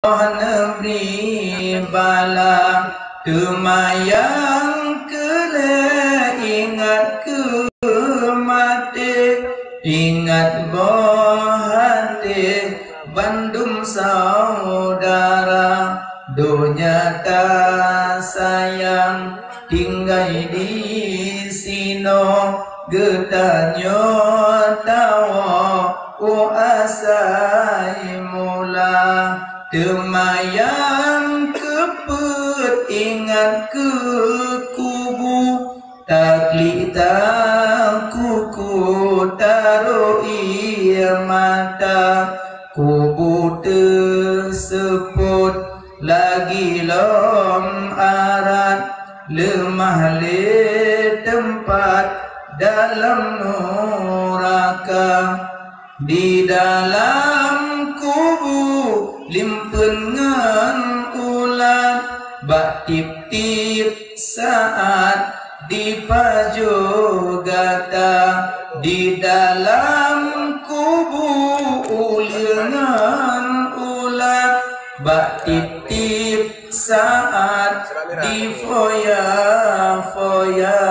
Negeri bala kemayang kele ingat ke mati ingat bohati Bandung saudara dunia tak sayang tinggal di sino getanyo tawa asai mula Temayang keput ingat ke kubu taklita kuku taruh ia mata kubu tersebut lagi lom arat lemah le tempat dalam neraka di dalam kubu limpengan ulat bak tip-tip saat di pajo gata di dalam kubu ulengan ulat bak tip-tip saat di foya-foya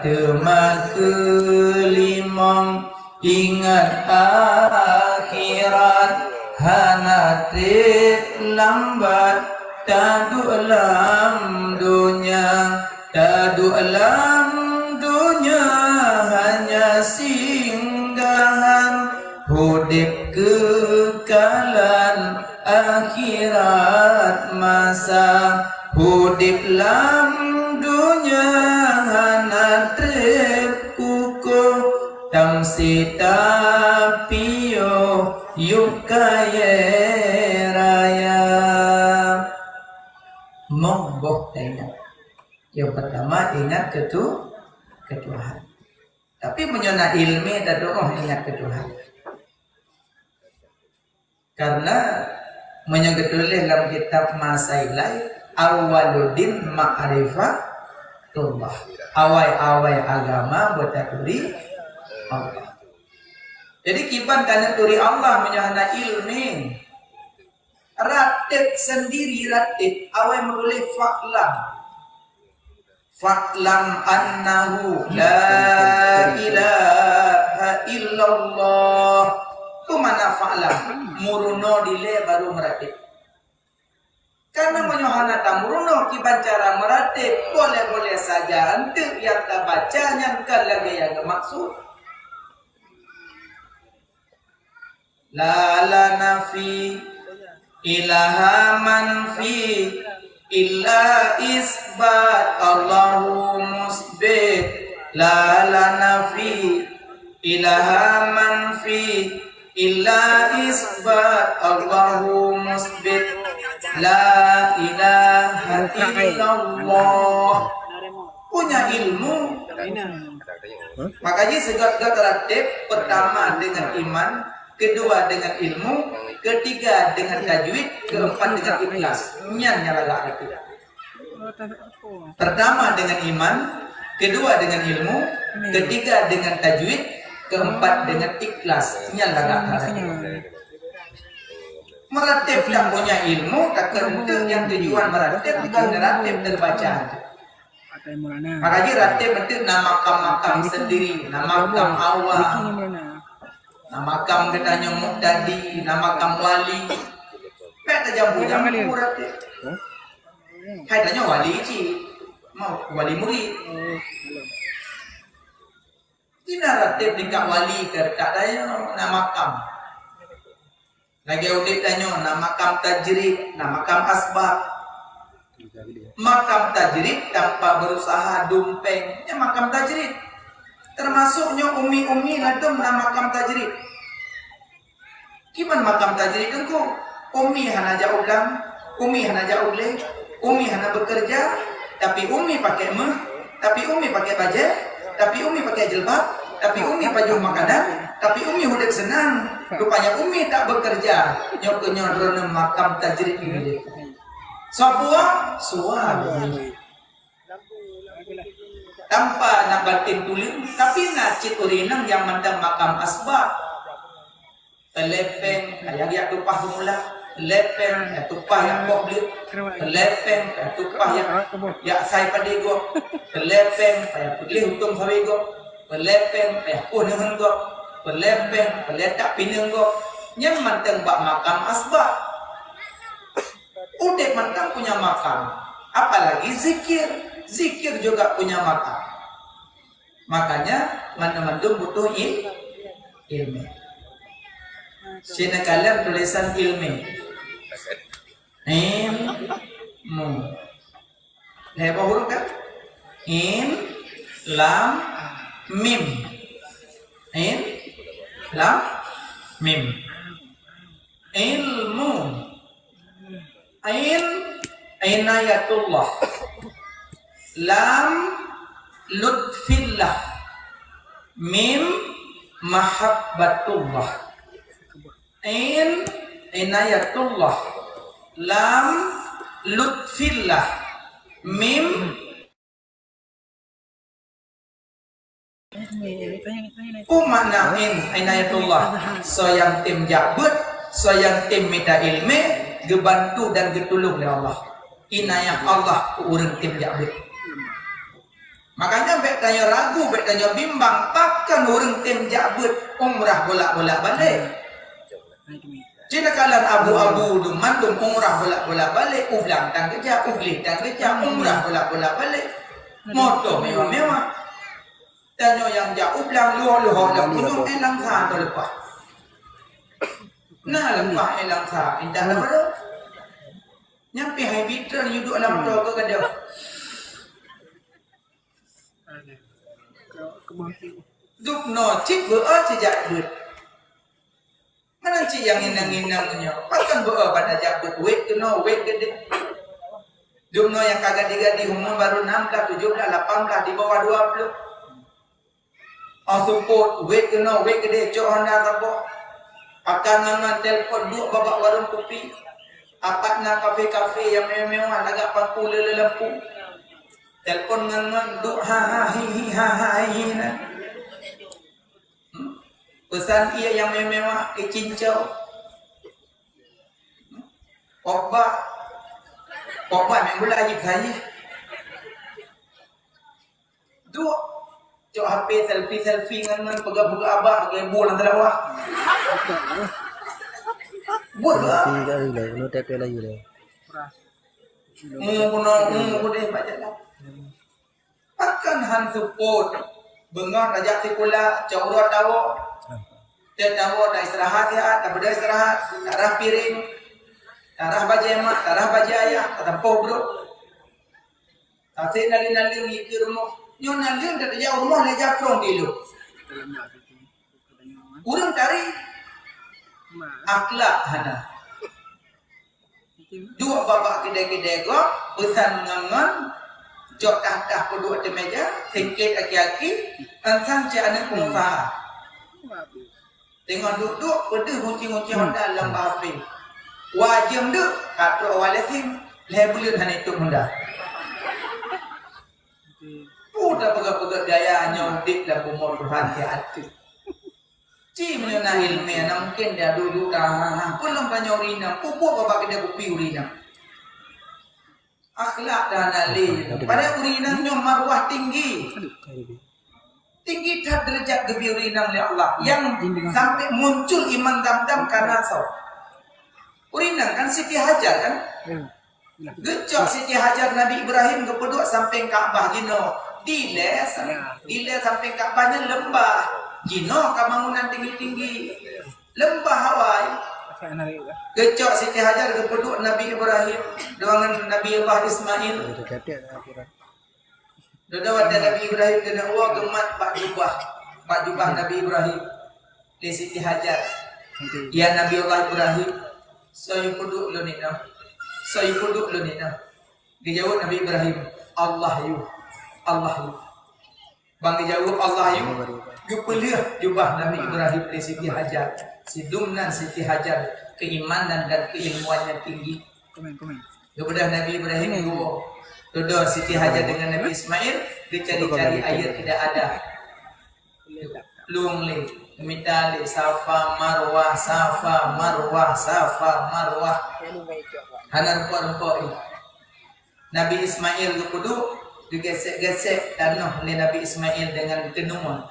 temak kelimang ingat akhirat hanatit lambat tadu alam dunia hanya singgahan hudip kekalan akhirat masa hudip lam dunia hanatit kukuh tamsita piyo yuk kaya raya monggoh ingat. Yang pertama ingat ke Tuhan. Tapi menyona ilmi dan doa ingat ke Tuhan. Karena menyebutkan dalam kitab Masailai awaludin ma'rifatullah. Awai-awai agama buat turi Allah. Jadi kiban karena turi Allah menyana ilmi ratib sendiri ratib awal menulis faklam annahu la ilaha illallah itu mana faklam muruno dile baru meratib karena menyana tamuruno kiban cara meratib boleh-boleh saja untuk yang tak baca nyangkan lagi yang maksud la nafi ilaha manfi illa isbat Allahu musbit la nafi ilaha manfi illa isbat Allahu musbit la ilaha illallah punya ilmu makanya segala tertib pertama dengan iman kedua dengan ilmu, ketiga dengan tajwid, keempat dengan ikhlas. Nyala lagi. Pertama dengan iman, kedua dengan ilmu, ketiga dengan tajwid, keempat dengan ikhlas. Nyala lagi. Meratib tak punya ilmu, tak kentu yang tujuan meratib bukan meratib terbaca. Makanya ratib itu nama makam sendiri, nama makam awal. Nama makam katanya muqtadi, nama makam wali. Kata jambu-jambu ratib. Katanya wali ci, mau wali murid. Ina ratib dekat wali ke katanya nama makam. Lagi audit tanya nama makam tajrid, nama makam asbab. Makam tajrid tanpa berusaha dumpeng, ya makam tajrid. Termasuknya umi-umi ladum nama makam tajrid. Gimana makam tajrid itu? Umi hana jauhlam, umi hana jauhle, umi hana bekerja, tapi umi pakai tapi umi pakai baju, tapi umi pakai jilbab, tapi umi baju makanan, tapi umi udah senang. Rupanya umi tak bekerja. Nyok-nyok makam tajrid ini. Sebuah suami. Tanpa nak batin tuling, tapi nak cit urinang yang mandang makam asbab. Telepeng, ayah dia tupah mula, lepeng tupah yang poblit lepeng tupah yang sai pada go lepeng pilih untung sawi go lepeng puneng go lepeng letak pineng go nyaman tembak makam asbab udah mantang punya makam apalagi zikir juga punya makam makanya mana-mana butuh ilmu sini kalian tulisan ilmu Lepas huruf kan? Lam, mim. Lam, mim. Ilmu. Inayatullah. Lam, lutfillah. Mim, mahabbatullah. Inayatullah. Lam, lutfillah. Mim, makna inayatullah. So yang tim jabut, so yang tim minta ilmu, gebantu dan getulung oleh Allah. Inayah Allah urang tim jabut. Makanya baik tanya ragu, baik tanya bimbang, takkan urang tim jabut umrah bolak-bolak balik. Jika kalian abu-abu mandum umrah bolak-bolak balik, ulang dan kerja, umrah bolak-bolak balik, motor mewah-mewah. Tanya yang jauh ulang luar-luar dan kunung elang sah atau lepas. Nah lepas elang sah, indah lah pada. Nyampe hai bitran duduk dalam motor ke dia. Duk no cik berat sejak ber. Mana cik yang inang-inangnya? Pakan berat pada jabut wait to know wait gede. Duk no yang kagak digadi umur baru 16, 17, 18 di bawah 20. Support wait to know wait gede cok Honda sabok. Akan ngangan telefon duk babak warung kopi. Apatna kafe-kafe yang mewah agak paku lempu. Telefon ngangan duk ha hi na. Pesan ia yang mewah ke cincau. Obat memula aja kaya. Duk cok HP selfie ngan pegah-pegah abah ke bola dalam wah. Bola. No te pela yule. Mu deh baca lah. Akan han support bengar raja tikula cawra tawo. Dia tawo dah istirahat ya, tak beda istirahat, tarah piring, tarah baju emak, tarah baju ayah, tempoh bro. Tapi nali ngikir rumah, nyo nali dah jauh rumah le jakrong dulu. Urang cari akhlak hana. Dua babak kedai-kedai go, pesan ngangan, jok dah kedua di meja, tingkit aki-aki, ansang anak pengusaha. Tengok duduk, berdua kunci-kunci Honda lembah api. Wajib duduk, kata awal lesim, lebulir hanya itu Honda. Udah pegang-pegang gayanya udik dan umur berhati-hati. Cik menyana ilmiah, mungkin dia duduk dah. Pulang banyak urina, pupuk bapak kita kopi urina. Akhlak dan alih. Pada urina nyom marwah tinggi. Tinggi derajat kebiurinan oleh Allah yang sampai muncul iman dam-dam karena so. Urinan kan Siti Hajar kan? Gecok Siti Hajar Nabi Ibrahim kepeduk sampai Ka'bah jino. Dile sampai Ka'bahnya lembah. Jino kebangunan tinggi-tinggi. Lembah Hawaii. Gecok Siti Hajar kepeduk Nabi Ibrahim dengan Nabi Allah Ismail. Dada Nabi Ibrahim kena uang gemat pak jubah Nabi Ibrahim di Siti Hajar. Ya Nabi Allah Ibrahim, saya puduk lo nina. Dijawab Nabi Ibrahim, Allah yu. Bang dijawab Allah yu. Gupeliah jubah Nabi Ibrahim di Siti Hajar. Si Dumnan Siti Hajar keimanan dan keilmuannya tinggi. Kepada Nabi Ibrahim gua. Duduk Siti Hajar dengan Nabi Ismail, dicari-cari air tidak ada. Luang le, Mitali Safa Marwah Safa Marwah Safa Marwah. Hanar rupa-rupa Nabi Ismail kudu digesek-gesek tanah oleh Nabi Ismail dengan tenungan.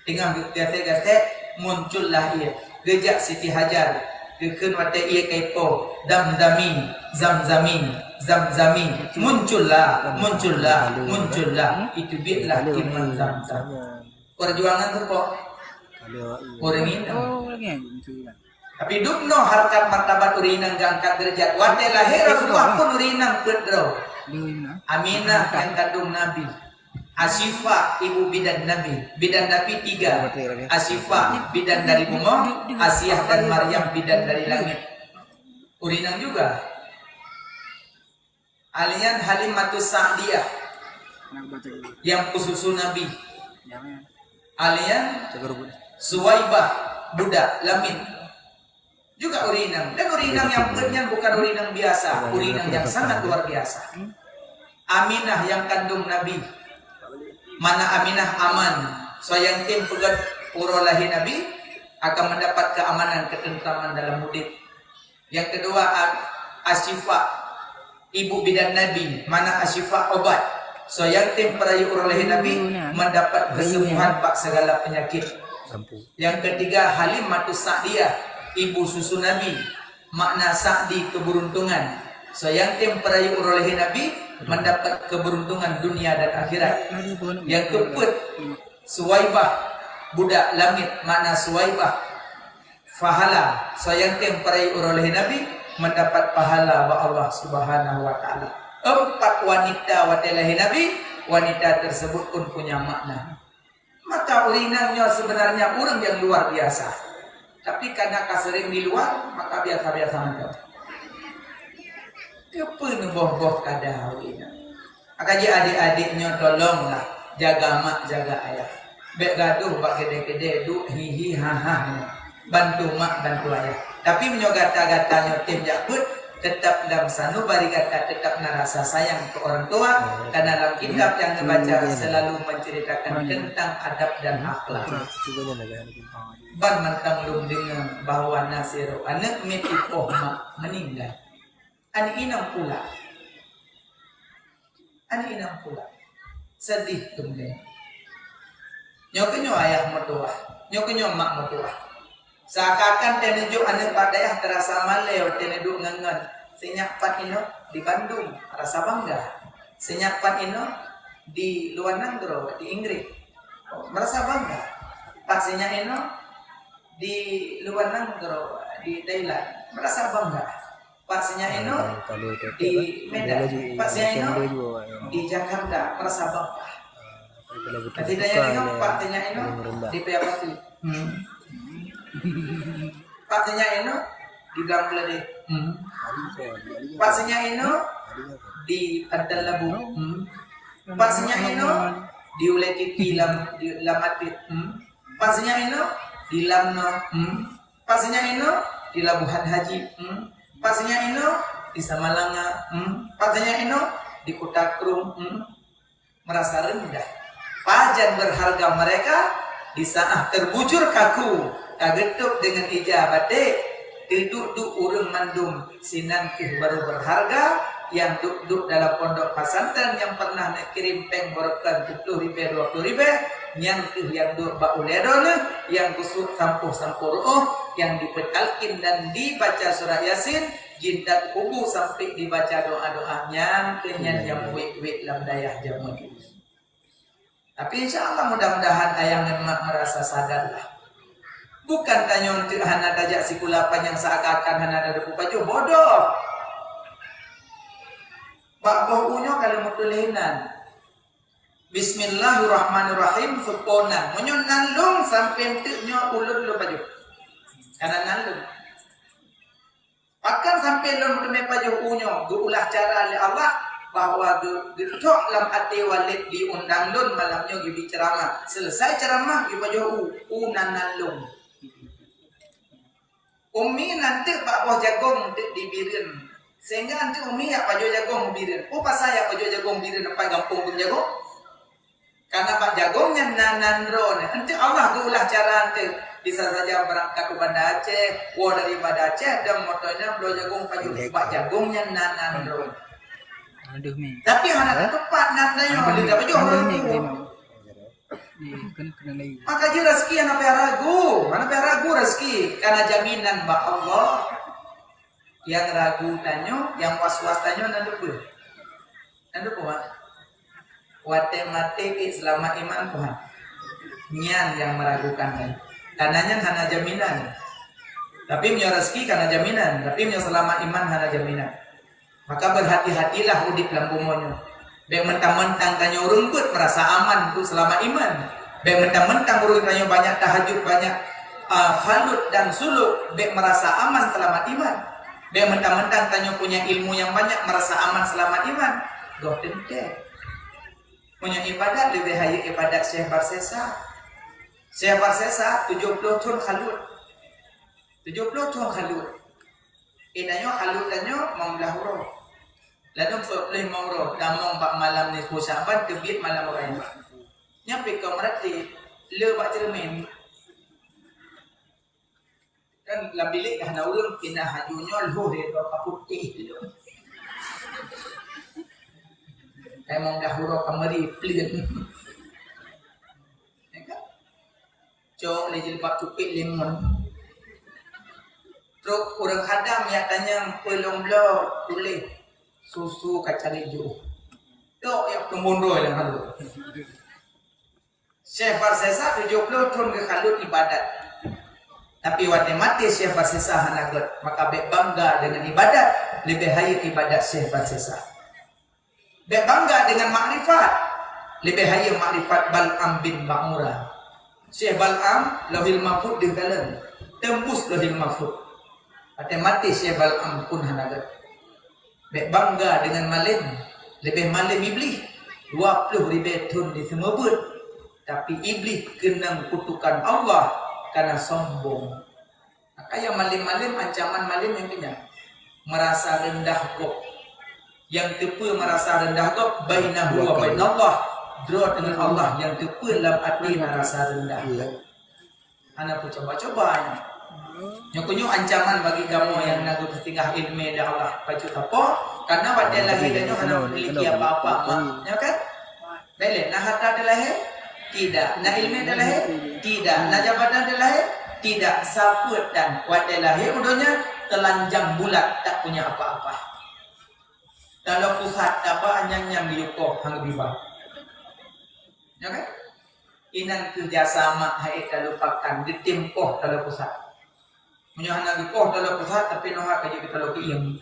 Dengan gesek-gesek muncullah ia. Gejak Siti Hajar. Dikeun wate ia kaipo damdamin zamzamin zamzamin muncullah itu bilah iman zamzam. Perjuangan tu kok orang ini. Tapi dukno harkat martabat urinang gangkat derajat. Wate lahir Rasulullah pun urinang pedro. Aminah yang kandung Nabi. Asifah ibu bidan Nabi. Bidan Nabi 3. Asifah bidan dari bumi. Asiyah dan Maryam bidan dari langit. Urinang juga. Alian Halimatus Sa'diyah yang kususu Nabi. Alian Suwaibah budak Lamin juga urinang. Dan urinang yang benar bukan urinang biasa, urinang yang sangat luar biasa. Aminah yang kandung Nabi. Mana Aminah aman, so yang tim pegat urolahi Nabi akan mendapat keamanan, ketentraman dalam mudik. Yang kedua Asifah ibu bidan Nabi. Mana Asifah obat, so yang tim perayu urolahi Nabi mendapat kesembuhan pak segala penyakit. Yang ketiga Halimatus Sa'diyah ibu susu Nabi. Makna Sa'di keberuntungan. So yang tim perayu urolahi Nabi mendapat keberuntungan dunia dan akhirat. Yang keempat Suwaibah budak langit. Makna Suwaibah fahala. So yang tim perayu urolahi Nabi mendapat pahala ba Allah Subhanahu wa taala. 4 wanita watelahi Nabi. Wanita tersebut pun punya makna. Maka urinannya sebenarnya orang yang luar biasa. Tapi karena sering di luar, maka biasa-biasa saja. Kepenuh boh-boh kada urinan. Maka adik-adiknya tolonglah jaga mak, jaga ayah. Bek gaduh bak gede-gede, du hihi haha. Bantu mak, bantu ayah. Tapi menyogata-gatanya tim jakut tetap dalam sanubari kata tetap narasa sayang ke orang tua. Karena dalam kitab yang dibaca selalu menceritakan tentang adab dan akhlak. Ban mentang lum dengan bahwa Nasiru anak metipoh mak meninggal. Ani inang pula. Sedih tumben. Nyokenyo ayah mertua, nyokenyo mak mertua. Seakan tenejo anak padayah terasa maleo tenedu ngangan. Senyakpan ino di Bandung rasa bangga. Senyakpan ino di luar negeri di Inggris merasa bangga. Pastinya ino di luar negeri di Thailand merasa bangga. Pastinya ino di Medan, pastinya ino di Jakarta merasa bangga. Tidaknya ino pastinya ino di Payapati. Pastinya ino di Bangladesh. Pastinya ino di Padang Labu. Pastinya ino di Ulekiti di Lamatit. Pastinya ino di Lamno. Pastinya ino di Labuhan Haji. Pastinya ino di Samalanga. Pastinya ino di Kota Krum. Merasa rendah. Pajan berharga mereka di saat terbujur kaku. Kagetuk dengan ijabate. Duduk urang mandum sinangkih baru berharga yang duduk dalam pondok pesantren yang pernah kirim peng borokan 10.000 20.000 nyangkih yang duk bauledon yang kusuk sampuh yang dipetalkin dan dibaca surah Yasin jintat kubu sampai dibaca doa-doanya kenyan yang wik-wik lam dayah jamun. Tapi insya Allah mudah-mudahan ayah dan mak merasa sadar lah. Bukan tanya untuk hana dajak sikulapan yang seakan-akan hana ada pupaju bodoh. Pak bohunyo kalau mutulinan. Bismillahirrahmanirrahim suponan. Menyon nalung sampai entuknya ulun lu baju. Karena nalung. Bahkan sampai lu mutume baju unyo, guulah cara oleh Allah bahwa getok lam hati walid diundang lun malamnya gibi ceramah. Selesai ceramah gibi baju unan nalung. Umi nanti Pak Boh Jagong dibirin. Sehingga nanti Umi ya Pak Jo Jagong birin. Oh pas saya Pak Jo Jagong birin apa gampung pun Jagong. Karena pak jagongnya nanan ron, nanti Allah ulah cara nanti bisa saja berangkat ke Banda Aceh, dari Banda Aceh dan motornya belo jagung paju pak jagongnya nanan ron. Tapi anak tepat nananya lidah baju orang itu. Maka je rezeki anak ragu rezeki karena jaminan mbak Allah. Yang ragu tanyo, yang was-was tanyo nandupu. Wate mate selama iman Tuhan. Nyan yang meragukan kan. Karenanya hana jaminan. Tapi punya rezeki karena jaminan. Tapi punya selama iman hana jaminan. Maka berhati-hatilah udip lampumonyo. Baik mentang-mentang tanyo rumput merasa aman untuk selama iman. Baik mentang-mentang urut tanyo banyak tahajud, banyak khalut dan suluk. Baik merasa aman selama iman. Baik mentang-mentang tanyo punya ilmu yang banyak merasa aman selama iman. Goh tente. Punya ibadat lebih hayat ibadat Syekh Barsesa. Syekh Barsesa 70 tahun khalut. 70 tahun khalut. Inanyo khalut danyo mamlahuro. Lalu boleh mangro damong bak malam ni kusaban tebit malam orang. Nyampe ke merati le bak cermin. Kan dalam bilik dah nak urang pindah hajunyo luh dia kaputih tu. Emang dah huruf kamari pelin. Cok le jilbab cupik lemon. Terus orang khadam yang tanya pelong blo tulis susu kacang hijau. Tok yang kemundur yang halu. Syekh Barsesa 70 tahun ke khalut ibadat. Tapi waktu mati Syekh Barsesa hanagot, maka bangga dengan ibadat lebih hayat ibadat Syekh Barsesa. Bangga dengan makrifat lebih hayat makrifat Bal'am bin Ba'murah. Syekh Bal'am lahil mahfud di dalam tembus lahil mahfud. Pada mati Syekh Bal'am pun hanagat. Bangga dengan malim lebih malim iblis 20 ribu tahun di semua bud. Tapi iblis kena kutukan Allah karena sombong. Maka yang malim-malim ancaman malim yang kenyang merasa rendah kok. Yang tepu merasa rendah kok bainahu wa bainallah, draw dengan Allah yang tepu dalam hati merasa rendah. Anak pun coba-coba. Nyukunyo ancaman bagi kamu yang nagu ketingah ilmu dah Allah pacu apa? Karena pada lahir dan hana memiliki apa-apa, ya kan? Bele, nah harta adalah tidak, nah ilmu adalah tidak, nah jabatan adalah tidak, saput dan pada lahir udonya telanjang bulat tak punya apa-apa. Kalau pusat apa anyang diukoh hang biba. Ya kan? Inan kerjasama hai kalau lupakan ditimpoh kalau pusat. Menyahana dipoh kalau pusat tapi noha kaji kita lo kiam.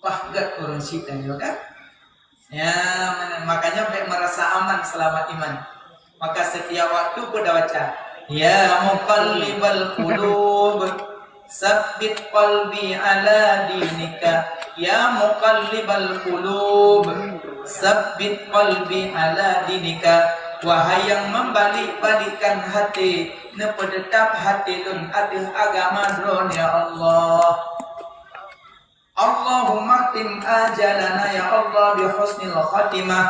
Wah, gak orang sitan ya kan? Ya, makanya baik merasa aman selama iman. Maka setiap waktu pada baca, ya muqallibal qulub sabbit qalbi ala dinika. Ya muqallibal qulub sabbit qalbi ala dinika. Wahai yang membalik-balikkan hati, nepedetap hati lun adil agama dron ya Allah. Allahumma tim ajalana ya Allah bi husnil khatimah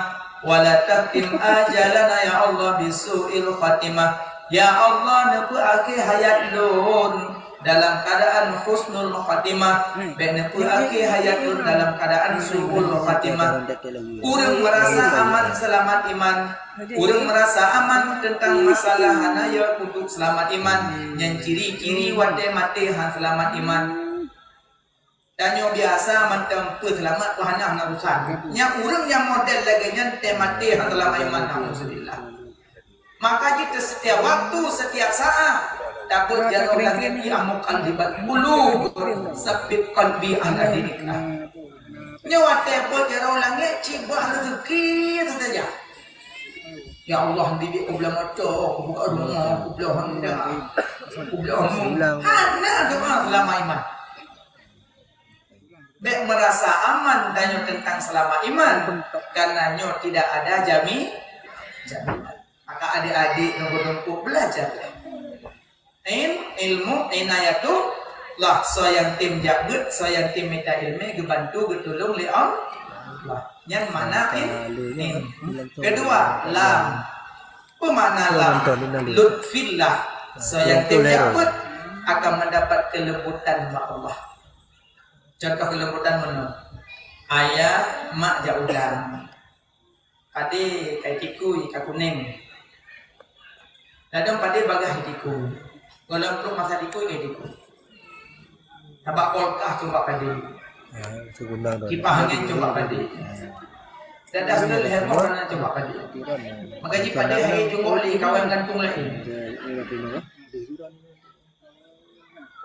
wa la taqtim ajalana ya Allah bi su'il khatimah. Ya Allah nepu akhir hayat lun dalam keadaan husnul khatimah, nepu akhir hayat lun dalam keadaan su'ul khatimah. Urang merasa aman selamat iman, urang merasa aman tentang masalah hanaya untuk selamat iman, yang ciri-ciri wate mati han selamat iman. Dan yang biasa mentempuh selamat Tuhan yang narusan. Yang orang yang model lagi yang temati yang telah iman alhamdulillah. Maka kita setiap waktu, setiap saat dapat jatuh langit yang muqallibal qulub sabbit qalbi ala dinika. Nyawa dapat jatuh langit cibah rezeki saja. Ya Allah didik aku bilang macam buka rumah, aku bilang hendak, aku bilang hana doa selama iman. Baik merasa aman dan tentang selama iman karena nyo tidak ada jaminan. Maka adik-adik nunggu belajar. Ilmu inayatu lah so yang tim jagut, so yang tim minta ilmu gebantu getulung li Allah. Yang mana ini. Kedua, lam. Apa makna lam? Lutfillah. So yang terdapat akan mendapat kelembutan Allah. Contoh kelembutan mana? Ayah mak jaudan. Padi kai tiku ika kuning. Dadang padi bagah tiku. Kalau untuk masa tiku kai tiku. Tabak kolkah coba padi. Kipas angin coba padi. Dadah sudah leher orang coba padi. Maka jika padi hari jumpa oleh kawan gantung lain.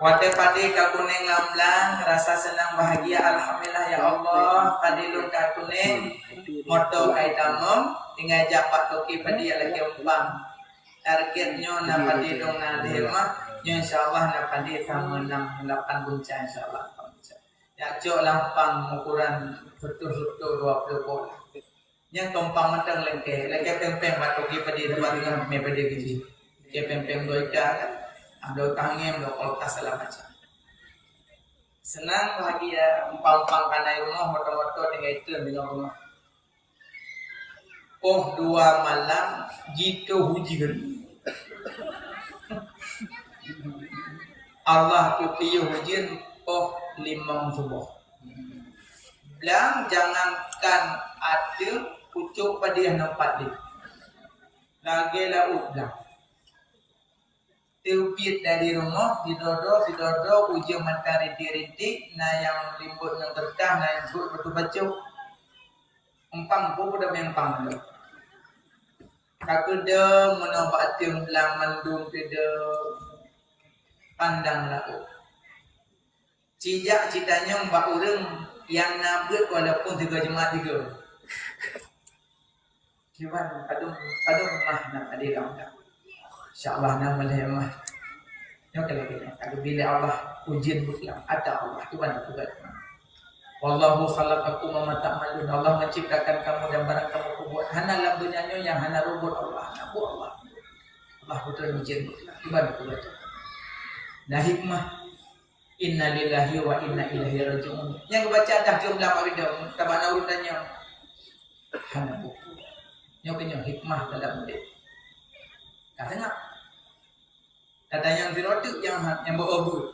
Wate padi ka kuning lamblang, rasa senang bahagia alhamdulillah ya Allah. Padi lu ka kuning, moto kai tamong, tinggal japak toki padi lagi umpang. Targetnya na padi dong na lima, insyaallah na padi sama 68 bunca insyaallah. Ya cok lampang ukuran betul-betul 20 bola. Yang tompang mentang lengke pempeng batoki padi dua dengan me padi gizi. Ke pempeng doika kan. Ada tangem, ada kolkas segala macam. Senang bahagia, umpang-umpang kanai rumah, motor-motor dengan itu dengan rumah. Oh 2 malam, gitu hujan. Allah tu tiup hujan, oh 5 subuh. Bilang jangankan ada pucuk pada yang nampak dia. Lagi lah udah. Teupit dari rumah, didodo, ujian mentari dirintik, na yang limbut yang terkah, na yang sebut betul-betul. Empang pun udah mempang tu. Kakuda menobak tiung belang mendung keda pandang laut. Cijak citanya mbak urang yang nabut walaupun 3 jemaat 3. Kiwan padung mah nak ada dalam. InsyaAllah nama lehmah. Yang kali-kali. Kalau bila Allah ujian bukan ada Allah. Itu mana juga. Wallahu khalaqakum wa ma ta'malun. Allah menciptakan kamu dan barang kamu buat. Hana lam dunyanya yang hana rubut Allah. Nabu Allah. Allah betul ujian bukan. Itu mana juga. Nah hikmah. Inna lillahi wa inna ilaihi raji'un. Yang baca dah jumlah mawidah. Tabana urutannya. Hana buku. Yang kenyang hikmah dalam dia. Katanya yang dirotik yang berobu.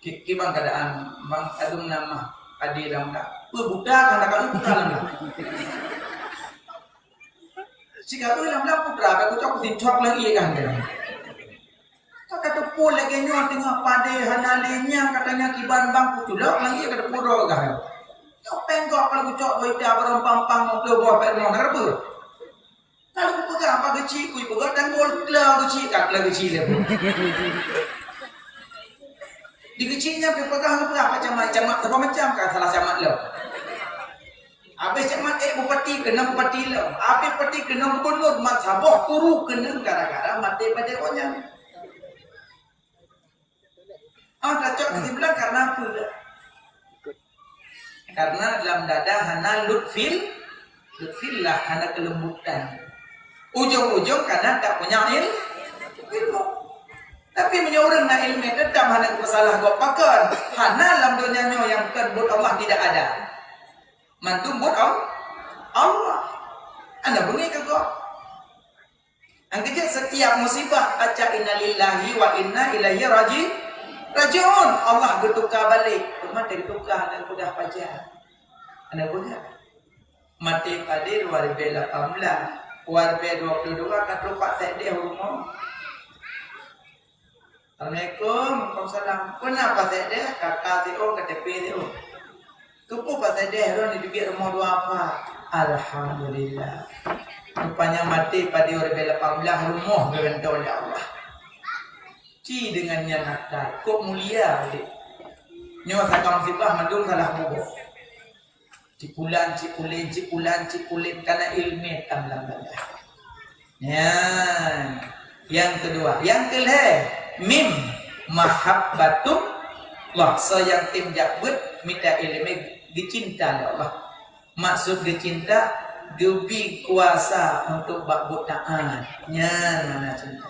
Kibang keadaan bang adum nama adi dalam tak. Budak kan kalau budak lama. Jika dalam putra, aku cakap dincok lagi kan. Kata pun lagi nyon tengah pada hanalinya katanya kiban bang puculok lagi kata puro kan. Kau penggok kalau cakap berita berempang-pang mau buah permong apa? Kalau aku pegang apa kecil, aku pegang dan gol kelah kecil, kaklah kecil dia pun. Di kecilnya aku pegang macam kan salah camat lo. Habis camat bupati kena bupati lo. Habis bupati kena gubernur, mat saboh turu kena gara-gara mati pada konya. Kacok kita bilang karena apa? Karena dalam dada hana lutfillah hana kelembutan. Ujung-ujung karena tak punya ilmu. Tapi menyorang na ilmu tetap hana masalah gua pakar. Hana dalam dunianya yang terbut Allah tidak ada. Mantum buat Allah. Anda bunyi ke gua? Angkatnya setiap musibah baca inna lillahi wa inna ilaihi raji'un. Allah bertukar balik. Mati bertukar dan sudah baca. Anda bunyi. Mati pada 2018. Warga 22 kat lupa tak dia rumah. Assalamualaikum, Waalaikumsalam. Kenapa tak dia? Kakak dia, KTP dia. Kupu pas dia ron di biar rumah dua apa? Alhamdulillah. Rupanya mati pada 2018 rumah gerentau oleh Allah. Ci dengannya nakal. Kok mulia dia. Nyawa sakang sibah mandung salah bubuk. Cipulan karena ilmu tamlang badah. Ya. Yang kedua, yang kelih mim mahabbatum Allah. So yang tim jabut minta ilmu dicinta Allah. Maksud dicinta gebi kuasa untuk bakbut taat. Nya mana cinta.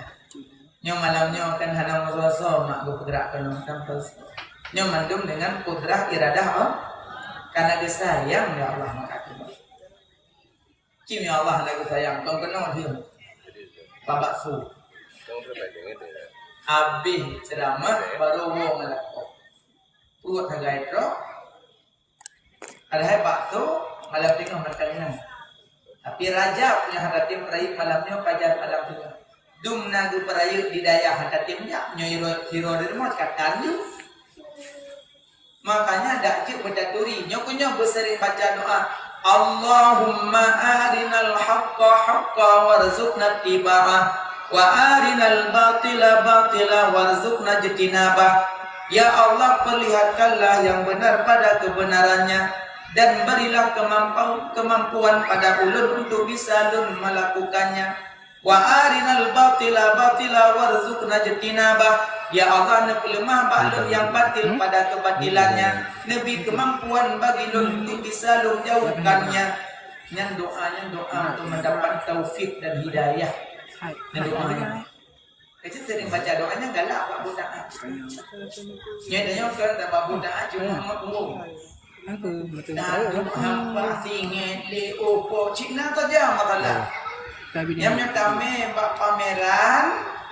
Nya malamnya kan hana maso mak bergerak kan kampus. Nya mandum dengan kudrah iradah Allah. Karena dia sayang ya Allah maka kita. Kim ya Allah lagu sayang kau kenal dia. Babak su. Habis ceramah baru mau melakukan. Puat hagai itu. Ada hai bakso malam tengah makan. Tapi raja punya hadatim peraih malamnya kajar malam tengah. Dum nagu peraih di daya hadatimnya nyoy hero dermot katan ju. Makanya dak cik berdaturi nyokunya bersering baca doa Allahumma arinal haqqa haqqa warzuqna tiba'ah wa arinal batila batila warzuqna jitinabah. Ya Allah, perlihatkanlah yang benar pada kebenarannya dan berilah kemampuan pada ulun untuk bisa ulun melakukannya. Wa arinal batila batila warzuqna jitinabah. Ya Allah, nabi lemah ba'lun yang batil pada kebatilannya, nabi kemampuan bagi lun untuk bisa lun jauhkannya. Yang doanya doa untuk mendapat taufik dan hidayah. Yang doanya. Kita sering baca doanya galak pak budak. Nyatanya kan tak pak budak cuma makmum. Aku hampa singit le opo Cina saja makalah. Yang nyatame pak pameran,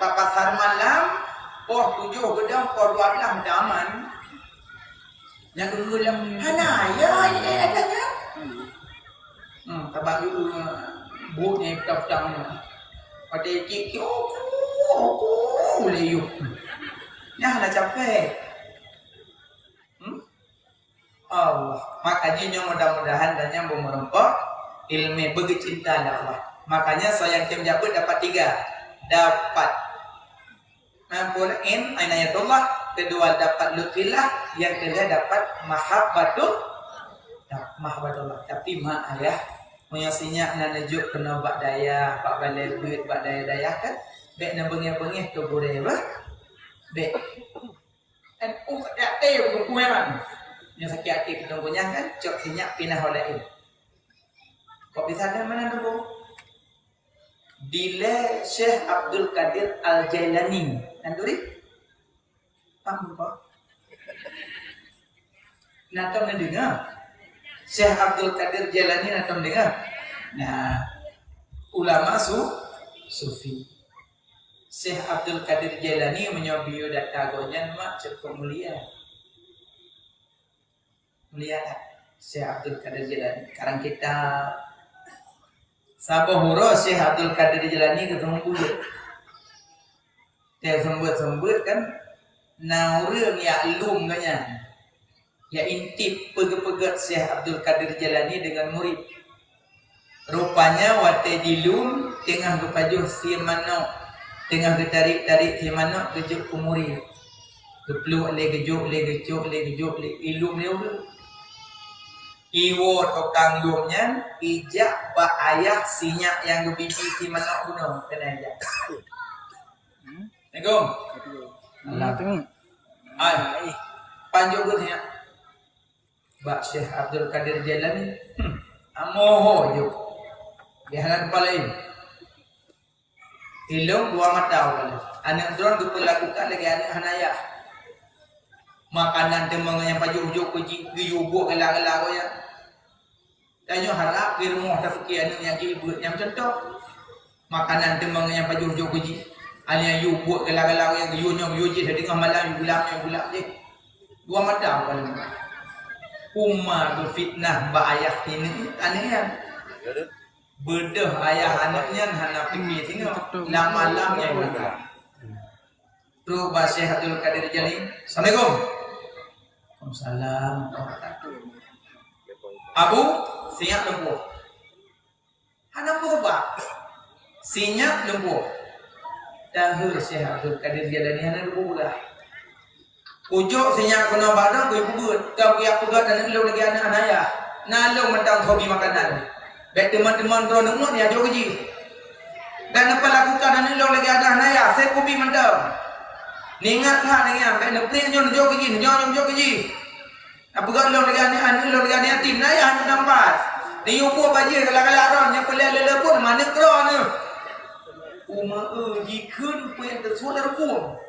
pak pasar malam. Oh 7 gedang, oh 12 daman. Yang kedua bilang, hana ya adanya. Tabak itu buatnya petang-petang. Pada cik, oh leyuk. Nah, dah capek. Allah, makanya mudah-mudahan dan yang merempok ilmu bagi cinta Allah. Makanya sayang tim jabut dapat 3. Dapat Qur'an inayatullah, kedua dapat lutfillah, yang ketiga dapat mahabbatullah. Tapi mak ayah menyasinya nak nejuk kena bak daya, bak balai duit, bak daya kan, bek nak bengih-bengih tu boleh bah, bek. Dan tak tahu buku memang. Yang sakit hati kita punya kan, cok sinyak pinah oleh ini. Kok bisa ada mana dulu? Dile Syekh Abdul Qadir Al-Jailani. Nanduri? Paham kok? Natom dengar? Syekh Abdul Qadir Jailani natom dengar? Nah, ulama sufi. Syekh Abdul Qadir Jailani menyobiyo datagonya mak cukup mulia. Mulia tak? Syekh Abdul Qadir Jailani. Sekarang kita Sabah huro Syekh Abdul Qadir Jailani ketemu budak. Dia sembut kan naurung ya lum kanya. Ya intip pegat-pegat Syekh Abdul Qadir Jailani dengan murid. Rupanya wate dilum tengah berpajuh si manok, tengah getarik-tarik si manok gejuk ke murid. Gepluk le gejuk le ilum dia udah. Iwo tokang lumnya ijak ba ayah sinyak yang gebibi si manok gunung kena ajak. Assalamualaikum. Allah tengok. Ai. Panjang gutnya. Bak Syekh Abdul Qadir Jailani. Amoho jo. Biharan kepala ini. Ilung 2 mata kali. Anak drone diperlakukan lagi anak hanaya. Makanan temang yang paju-ujuk guyubuk gelang-gelang ya. Tanya harap di rumah tak fikir anak yang jibut yang contoh. Makanan temang yang paju-ujuk guji. Hanya you buat gelang-gelang yang you je tengah malam you gulap je. 2 mata kan. Umar berfitnah ba ayah ini anehnya. Bedah ayah anaknya hana fikir tengok malamnya juga. Tu Syekh Abdul Qadir Jailani. Assalamualaikum. Waalaikumsalam. Abu siap lembu. Hana apa pak? Siap lembu. Dahulu Syekh Abdul Qadir Jailani hana lembu lah. Ujuk siap kena badan kau ibu kau kiak pegat dan lu lagi anak ayah. Nalung mentang hobi makanan. Baik teman-teman tu nunggu ni ajo gaji. Dan apa lakukan dan lu lagi anak ayah. Saya hobi mentang. Ningatlah dengan baik nak beri nyon jo gaji. Apa gak lu lagi anak lu lagi anak tim ayah nak nampak. Ni upo baje kalau-kalau orang yang pelak lele pun mana kron ni. Uma jikun pun tersuara pun.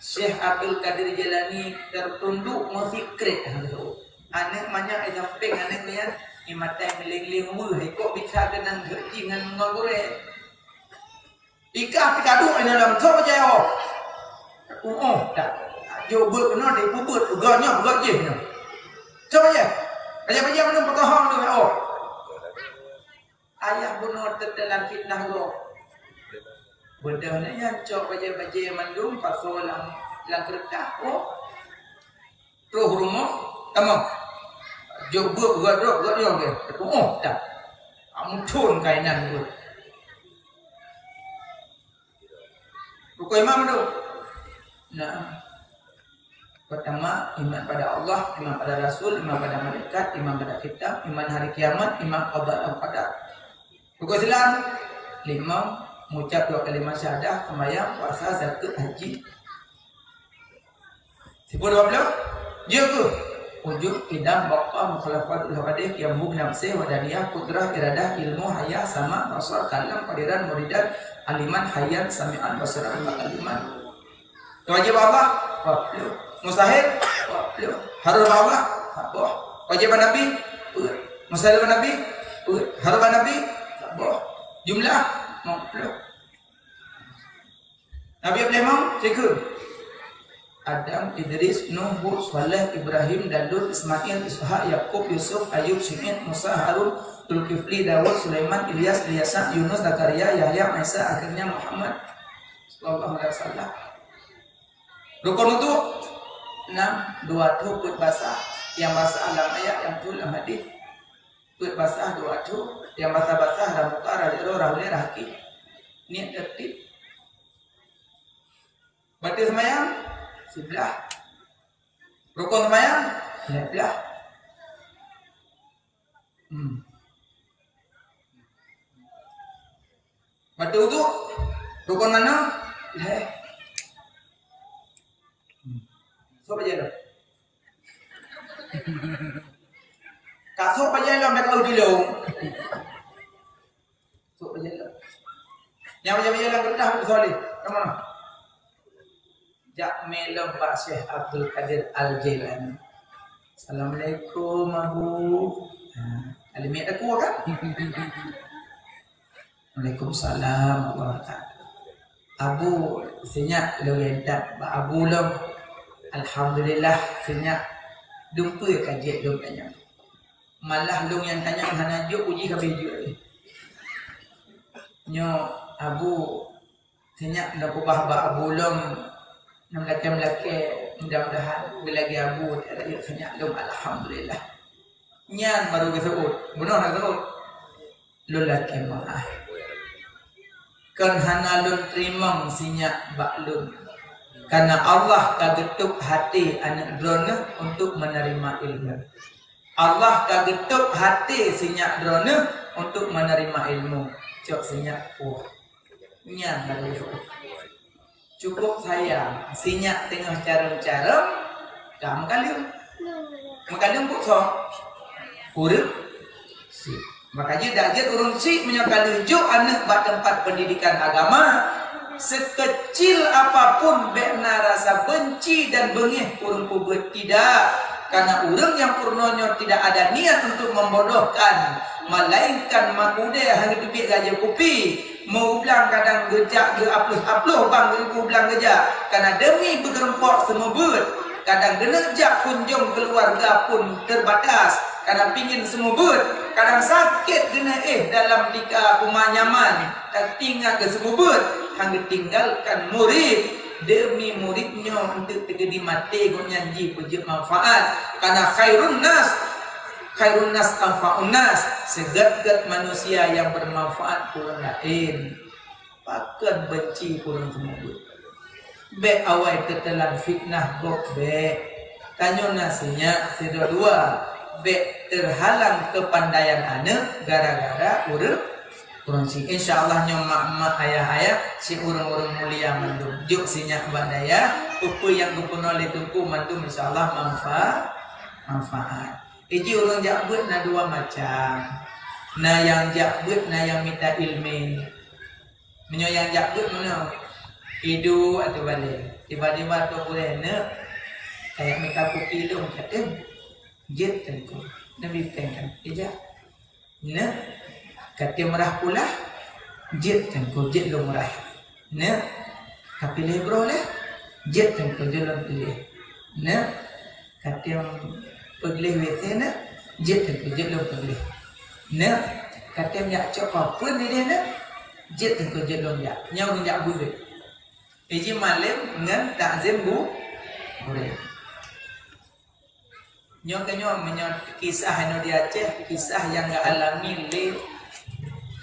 Syekh Abdul Qadir Jailani tertunduk berfikir. Anak banyak yang peng anak ni kan. Ni mata meling-ling mu, kok bisa kena dengan ngorek. Ika pikadu ini dalam sok je oh. Oh, tak. Jo buat kena dia buat uganya buat je no. Sok je. Aja mana pertahang tu oh. Ayah bunuh terdalam fitnah go. Benda ni yang cok baca mandum pasal lang kertas oh. Roh rumah tamam. Jo buat dia ke. Oh, tak. Muncul kainan tu. Rukuk imam tu. Nah. Pertama, iman pada Allah, iman pada Rasul, iman pada malaikat, iman pada kitab, iman hari kiamat, iman qada dan qadar. Rukuk Islam 5, mengucap 2 kalimat syahadah, sembahyang, puasa, zakat, haji. 10 jaga wujud, qidam, baqa, mukhalafatul hawadith, yamhub nafsi, wadaniyah, qudrah, iradah, ilmu, haya, sama, basar, kalam, qadiran, muridan, aliman, hayyan, sami'an, basaran, makaliman. Wajib Allah, mustahil, harus Allah, wajib Nabi, mustahil Nabi, harus Nabi, jumlah, Nabi Ibrahim, cikgu, Adam, Idris, Nuh, Saleh, Ibrahim, Daud, Ismail, Ishak, Yakub, Yusuf, Ayub, Syuaib, Musa, Harun, Zulkifli, Dawud, Sulaiman, Ilyas, Ilyasa, Yunus, Zakaria, Yahya, Isa, akhirnya Muhammad sallallahu alaihi wasallam. Rukun itu 6, 2 tu put basah, yang basah dalam ayat, yang tu dalam hadis. Put basah 2 tu, yang basah dalam muka, rajul, rahuli, rahki. Niat tertib. Baca sembahyang sebelah. Rukun sembahyang sebelah. Baca wudu rukun mana? So baca dah. Kasut baca dah mek au dulu. So baca dah. Yang baca dah kertas soleh. Kemana? Jak melem Pak Syekh Abdul Qadir Al-Jailani. Assalamualaikum Abu. Alimit aku kan? Waalaikumsalam warahmatullahi. Abu senyap lo yentak ba Abu lo. Alhamdulillah senyap dumpa kajian lo tanya. Malah lo yang tanya hana juk uji ke biju. Nyo Abu senyap dah kubah ba Abu lo. Melaki mudah-mudahan lagi Abu ada senyap lo alhamdulillah. Nyan baru disebut. Benar nak sebut. Lo laki maaf. Kan hana lun terima sinyak baklun. Karena Allah kagetuk hati anak drone untuk menerima ilmu. Allah kagetuk hati sinyak drone untuk menerima ilmu. Cok sinyak puh. Nyan baru disebut. Cukup saya sinyak tengah cara-cara dah makalim pun so urip si makanya dajat urung si menyakal juk anak bak tempat pendidikan agama sekecil apapun bekna rasa benci dan bengih urung pubut tidak karena urang yang purnonyo tidak ada niat untuk membodohkan melainkan makude hanya pipit gaja kupi mau bilang kadang gejak ge apluh bang ibu bilang gejak karena demi bergerempok semua ber kadang genejak kunjung keluarga pun terbatas kadang pingin semua ber kadang sakit gena dalam nikah rumah nyaman dan tinggal ke semua ber hanya tinggalkan murid demi muridnya untuk terjadi mati guna nyanyi puji manfaat karena khairun nas anfa'un nas segat-gat manusia yang bermanfaat kurang lain pakan benci kurang semua be awai tetelan fitnah gok be kanyo nasinya sedua be terhalang kepandaian anak gara-gara urang si insyaallah nyo mak ayah si urang-urang mulia mandum juk sinya bandaya upu yang gupunole tungku mandum insyaallah manfaat iji orang jakbut na dua macam. Na yang jakbut na yang minta ilmu. Menyo yang jakbut mana? Hidu atau balik. Tiba-tiba tu boleh nak kayak minta kopi dong kata. jet tengku nabi tengkan ija ne katia merah pula jet tengku jet lo merah ne kapilih bro le jet tengku jalan pilih ne katia pergi wete ne jet tengku jet lo pergi ne katia nyak cok pun dia ne jet tengku jet lo nyau nyak buat iji malam ngan takzim bu boleh nyokanyo menyo kisah anu di Aceh kisah yang enggak alami le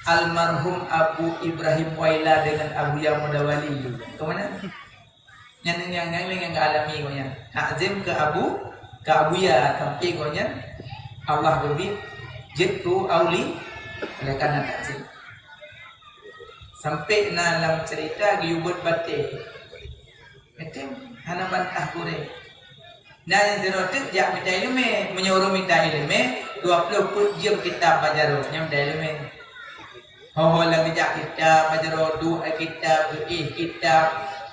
almarhum Abu Ibrahim Waila dengan Abu Yamudawali kemana yang enggak alami konya takzim ke Abu Ya sampai konya Allah lebih jitu auli oleh karena takzim sampai dalam cerita giubut batik betul hana bantah kure nah yang terotik jak minta ilmu menyuruh minta ilmu 20 put jam kita belajar nyam minta ilmu ho lagi jak kita belajar dua kita kita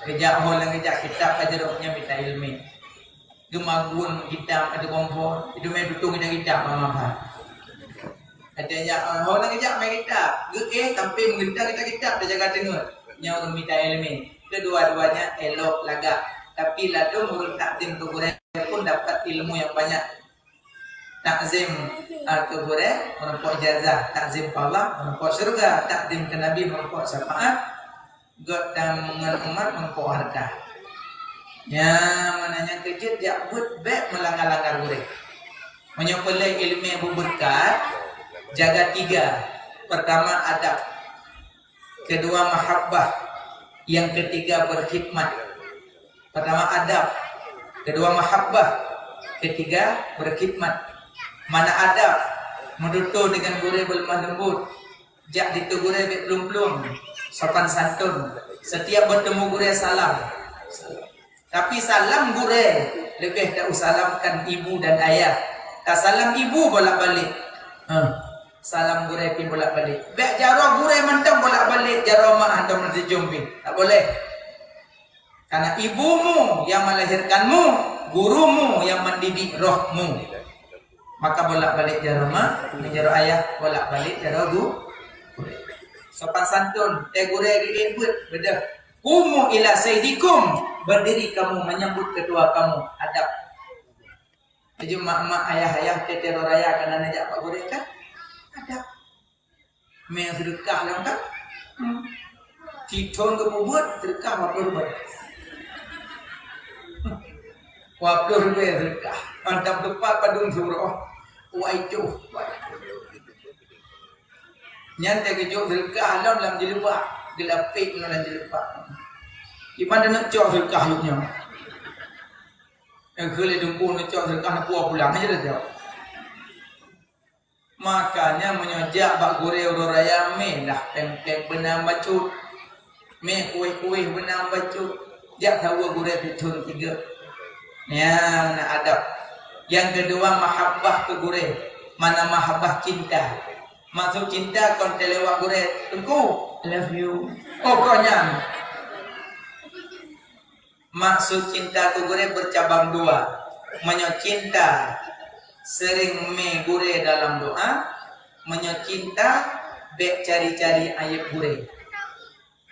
kerja ho lagi jak kita belajar nyam minta ilmu gemagun kita ada kompor itu me dutung kita mama adanya ho lagi jak me kita sampai mengentar kita jaga tengok nyuruh minta ilmu kedua-duanya elok lagak tapi lado murid takzim ke gure pun dapat ilmu yang banyak takzim ke gure merupakan ijazah takzim ke Allah merupakan surga takzim ke Nabi merupakan syafaat dan umat merupakan harta ya mananya kejut jakbut baik melanggar-langgar gure menyempelai ilmu yang berberkat jaga 3 pertama adab kedua mahabbah yang ketiga berkhidmat pertama adab, kedua mahabbah, ketiga berkhidmat. Mana adab? Menutur dengan gurih berlemah lembut, jak ditu gurih belum sopan santun. Setiap bertemu gurih salam. Tapi salam gurih lebih tak salamkan ibu dan ayah. Tak salam ibu bolak-balik. Salam gurih pin bolak-balik. Bek jaro gurih mentang bolak-balik jaro mak hantam nanti jumpi. Tak boleh. Karena ibumu yang melahirkanmu, gurumu yang mendidik rohmu. Maka bolak-balik jaro mak, jaro ayah, bolak-balik jaro guru. Sopan santun, gure ribut, bedah. Kumu ila sayyidikum, berdiri kamu menyambut ketua kamu, adab. Jadi mak-mak, ayah-ayah, tetero raya karena najak pak gure kan? Adab. Me sedekah lah kan? Titon ke buat sedekah apa buat? 20 ribu sedekah mantap tepat padung surah waicu nyantai kejuk sedekah dalam jilbab gelapik dalam jilbab gimana nak cok sedekah yuknya yang kele dengku nak cok sedekah nak puas pulang aja dah makanya menyojak bak gure raya me dah peng-peng benang bacut me kuih-kuih benang bacut jak tahu gure pitun 3 ya, mana adab. Yang kedua mahabbah ke gure. Mana mahabbah cinta. Maksud cinta kon telewak gure. Tengku, love you. Pokoknya. Maksud cinta ke gure bercabang 2. Menyo cinta sering me gure dalam doa. Menyo cinta bek cari-cari ayat gure.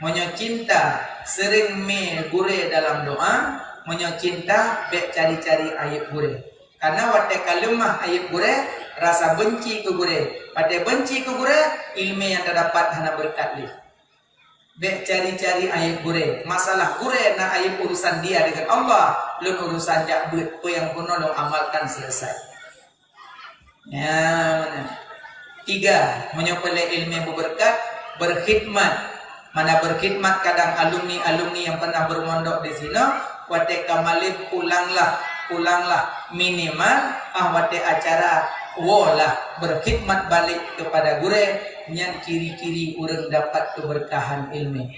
Menyo cinta sering me gure dalam doa. Menyo cinta bek cari-cari ayat gure. Karena wate kalemah ayat gure rasa benci ke gure. Wate benci ke gure ilmu yang terdapat hana berkat li. Bek cari-cari ayat gure. Masalah gure na ayat urusan dia dengan Allah. Lun urusan jak buat po yang kuno lo amalkan selesai. Ya mana? 3 menyopele ilmu yang berberkat berkhidmat. Mana berkhidmat kadang alumni-alumni yang pernah bermondok di sini. Wate kamalib pulanglah minimal wate acara wolah berkhidmat balik kepada gure yang kiri-kiri urang dapat keberkahan ilmu.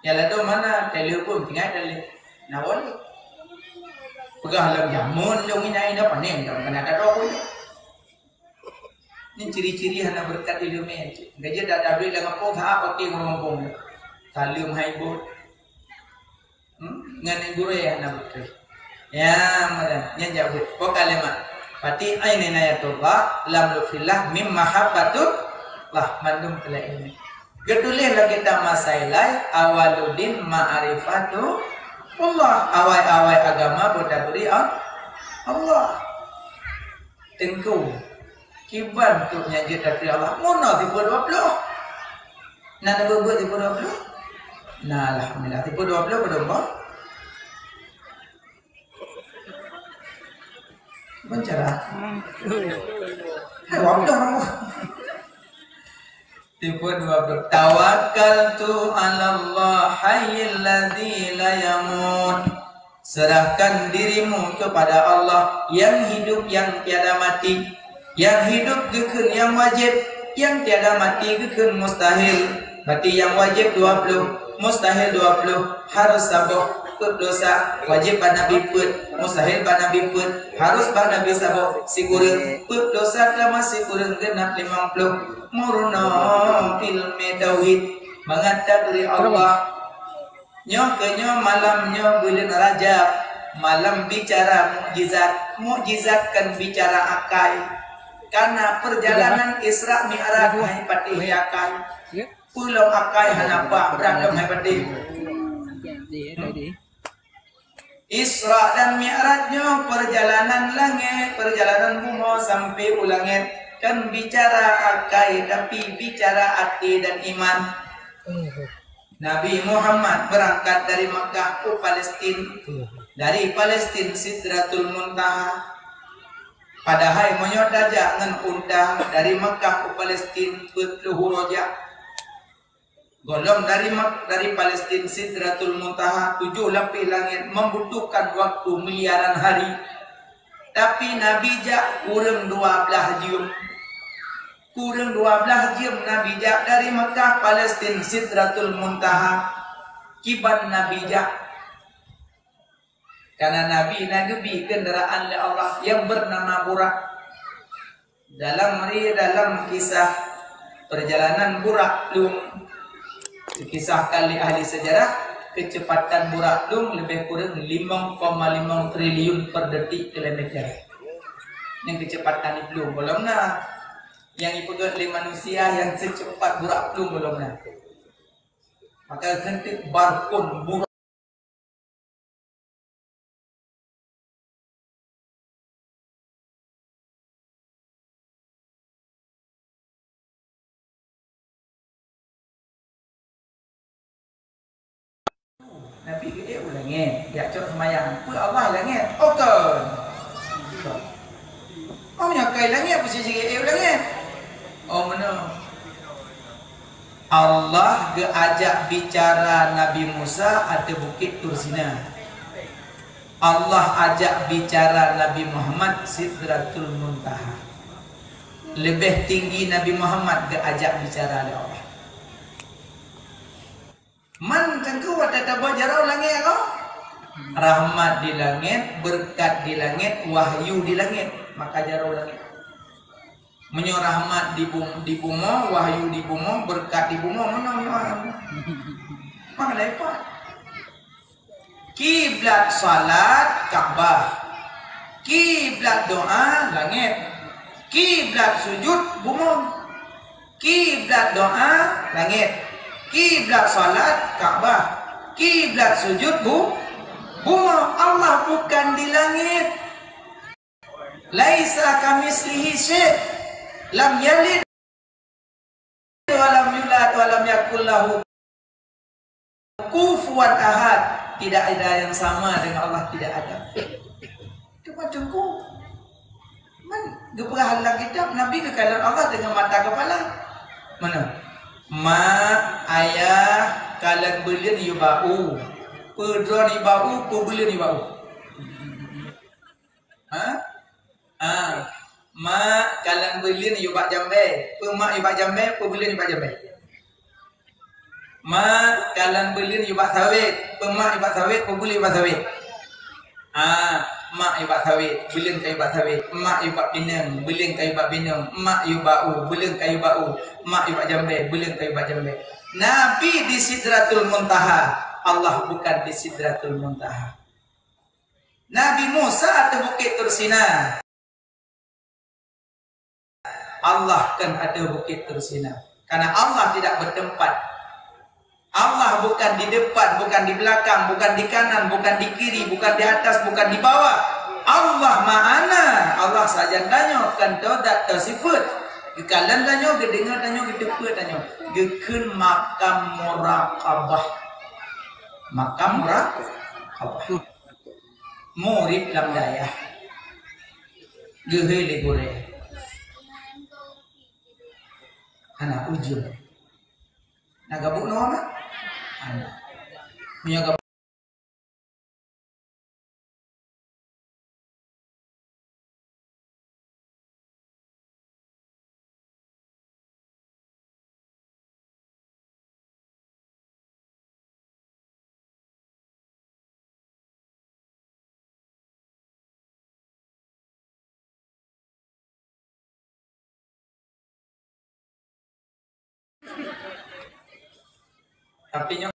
Ya lado mana telefon tinggal tele nawon pegah lam jamun dong ini dah panen dong kena ada pun. Ini ciri-ciri hana berkat ilmu. Gaji dah duit dah ngapung ha pakai ngomong. Salim haibut ngan guru ya nak betul ya mana yang jawab kok kalimat Berarti ainin ayatullah lam lufillah mim mahabbatul lah mandum telah ini. Gedulih lagi kita masailai awaludin ma'arifatu Allah. Awai-awai agama boda beri Allah. Tengku kiban tu nyanyi dari Allah. Mana tipe 20? Nana berbuat tipe 20? Nah alhamdulillah tipe 20 berdomba. Bencara. Hai wabda kamu. Tipe 20. Tawakkaltu 'ala Allah hayyil ladzi la yamut. Serahkan dirimu kepada Allah yang hidup yang tiada mati. Yang hidup gekeun yang wajib, yang tiada mati gekeun mustahil. Berarti yang wajib 20, mustahil 20, harus sabar. Put dosa wajib pada Nabi put, mustahil pada Nabi put, harus pada Nabi sabok si kurang put dosa lama si kurang genap 50 murna ilmu tauhid mengata dari Allah nyo kenyo malamnya bulan Rajab malam bicara mukjizat kan bicara akai karena perjalanan Isra Mi'raj hai pati akai pulau akai hanapa beragam hai pati Isra dan Mi'rajnya perjalanan langit, perjalanan bumi sampai ulangit kan bicara akai tapi bicara hati dan iman. Nabi Muhammad berangkat dari Makkah ke Palestina, dari Palestina Sidratul Muntaha. Padahal monyot aja ngan unta dari Makkah ke Palestina ke Luhur golong dari Palestina Sidratul Muntaha 7 lapis langit membutuhkan waktu miliaran hari. Tapi Nabi jak kurang 12 jam. Kurang 12 jam Nabi jak dari Mekah Palestina Sidratul Muntaha. Kiban Nabi jak. Karena Nabi nagebi kendaraan oleh Allah yang bernama Burak. Dalam kisah perjalanan Burak dikisahkan oleh ahli sejarah kecepatan Burak lebih kurang 5,5 triliun per detik kilometer. Yang kecepatan itu belum nah. Yang dipegang oleh manusia yang secepat Burak belum nah. Maka hentik barkun Burak Nabi gede ulangin, dia cok semayang. Pui Allah langit, okey. Oh menyakai langit, posisi gede ulangin. Oh mana? Allah geajak bicara Nabi Musa ada bukit Tursina. Allah ajak bicara Nabi Muhammad Sidratul Muntaha. Lebih tinggi Nabi Muhammad geajak bicara oleh Allah. Man cangku wata tabah jarau langit kau rahmat di langit, berkat di langit, wahyu di langit, maka jarau langit. Menyo rahmat di bumi, wahyu di bumi, berkat di bumi, mana lepas. Kiblat salat Ka'bah, kiblat doa langit, kiblat sujud bumi, kiblat doa langit. Kiblat salat Ka'bah, kiblat sujud bumi. Allah bukan di langit. Laisa kamislihi syai', lam yalid wa lam yulad wa lam yakul lahu kufuwan ahad. Tidak ada yang sama dengan Allah, tidak ada. Cuma tunggu. Man, gebrahalah kitab Nabi kekalan Allah dengan mata kepala. Mana? Ma ayah kalian belian ibau, pedron ibau, pebelian ibau. Ma kalian belian ibak jambe, pemak ibak jambe, pebelian ibak jambe. Ma kalian belian ibak sawit, pemak ibak sawit, pebelian ibak sawit. Mak ibak sawit, belian kai ibak sawit. Mak ibak pinang, belian kai ibak pinang. Mak ibau, belian kai ibau. Mak ibak jambe, belian kai ibak jambe. Nabi di Sidratul Muntaha, Allah bukan di Sidratul Muntaha. Nabi Musa di Bukit Tursina. Allah kan ada bukit tersinar. Karena Allah tidak bertempat. Allah bukan di depan, bukan di belakang, bukan di kanan, bukan di kiri, bukan di atas, bukan di bawah. Allah mana? Allah saja tanya kan tahu tak tahu sifat. Kekalan tanya, kedengar tanya, kedepa tanya. Gekun makam muraqabah. Makam muraqabah. Murid lam daya. Gehe le gore. Anak ujung. Nagabuk no ama? Anak. Punya gabuk. Tapi